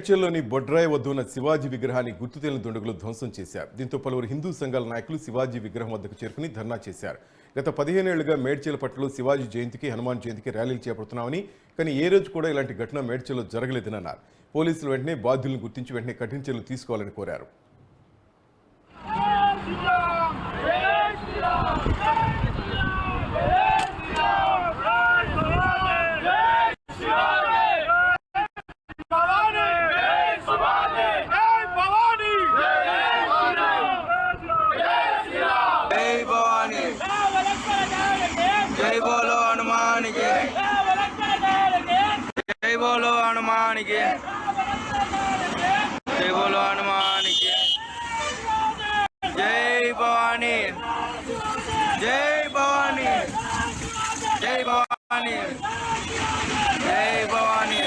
మేడ్చల్లోని బొడ్రాయి వద్ద ఉన్న శివాజీ విగ్రహాన్ని గుర్తు తెలియని దుండగులు ధ్వంసం చేశారు. దీంతో పలువురు హిందూ సంఘాల నాయకులు శివాజీ విగ్రహం వద్దకు చేరుకుని ధర్నా చేశారు. గత 15 ఏళ్లుగా మేడ్చల్ పట్టణంలో శివాజీ జయంతికి, హనుమాన్ జయంతికి ర్యాలీలు చేపడుతున్నామని, కానీ ఏ రోజు కూడా ఇలాంటి ఘటన మేడ్చల్లో జరగలేదని అన్నారు. పోలీసులు వెంటనే బాధ్యులను గుర్తించి వెంటనే కఠిన చర్యలు తీసుకోవాలని కోరారు. जय बोलो हनुमान की, जय बोलो हनुमान की, जय बोलो हनुमान की, जय भवानी, जय भवानी, जय भवानी, जय भवानी,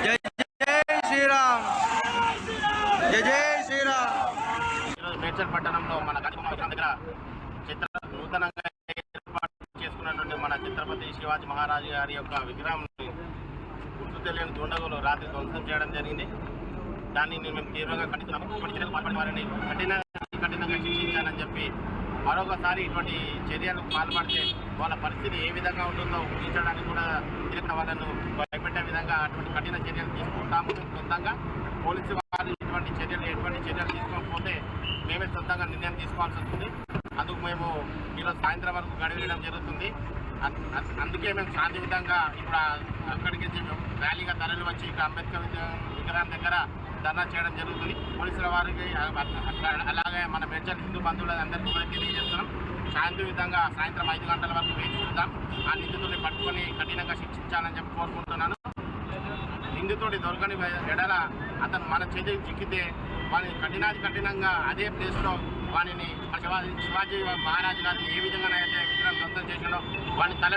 जय जय श्री राम, जय जय श्री राम. మేడ్చల్ పట్టణంలో మన గణపతి దగ్గర నూతనంగా చేసుకున్నటువంటి మన ఛత్రపతి శివాజీ మహారాజు గారి యొక్క విగ్రహం గుర్తు తెలియని దుండగులు రాత్రి ధ్వంసం చేయడం జరిగింది. దాన్ని మేము తీవ్రంగా ఖండిస్తున్నాము. ఇటువంటి చర్యలు పాల్పడిన వారిని కఠినంగా శిక్షించాలని చెప్పి మరొకసారి ఇటువంటి చర్యలకు పాల్పడితే వాళ్ళ పరిస్థితి ఏ విధంగా ఉంటుందో ఊహించడానికి కూడా తెలియని వాళ్ళను భయపెట్టే విధంగా అటువంటి కఠిన చర్యలు తీసుకుంటాము. సొంతంగా పోలీసు వారు ఎటువంటి చర్యలు తీసుకోకపోతే మేమే సొంతంగా నిర్ణయం తీసుకోవాల్సి వస్తుంది. అందుకు మేము ఈరోజు సాయంత్రం వరకు గడివేయడం జరుగుతుంది. అందుకే మేము శాంతియుతంగా ఇప్పుడు అక్కడికి ర్యాలీగా తరలి వచ్చి ఇక్కడ అంబేద్కర్ విగ్రహం దగ్గర ధర్నా చేయడం జరుగుతుంది. పోలీసుల వారికి అలాగే మన మేడ్చల్ హిందూ బంధువులందరికీ కూడా తెలియజేస్తున్నాం. శాంతియుతంగా సాయంత్రం 5 గంటల వరకు వేచి చూద్దాం. ఆ నిందితుల్ని పట్టుకొని కఠినంగా శిక్షించాలని చెప్పి కోరుకుంటున్నాను. నిందితుడి దొరకని ఎడల అతను మన చేతికి చిక్కితే వాడిని కఠినంగా అదే ప్లేస్లో వాడిని శివాజీ మహారాజు గారిని ఏ విధంగా అయితే విగ్రహం ధ్వంసం చేసినో వాడిని తల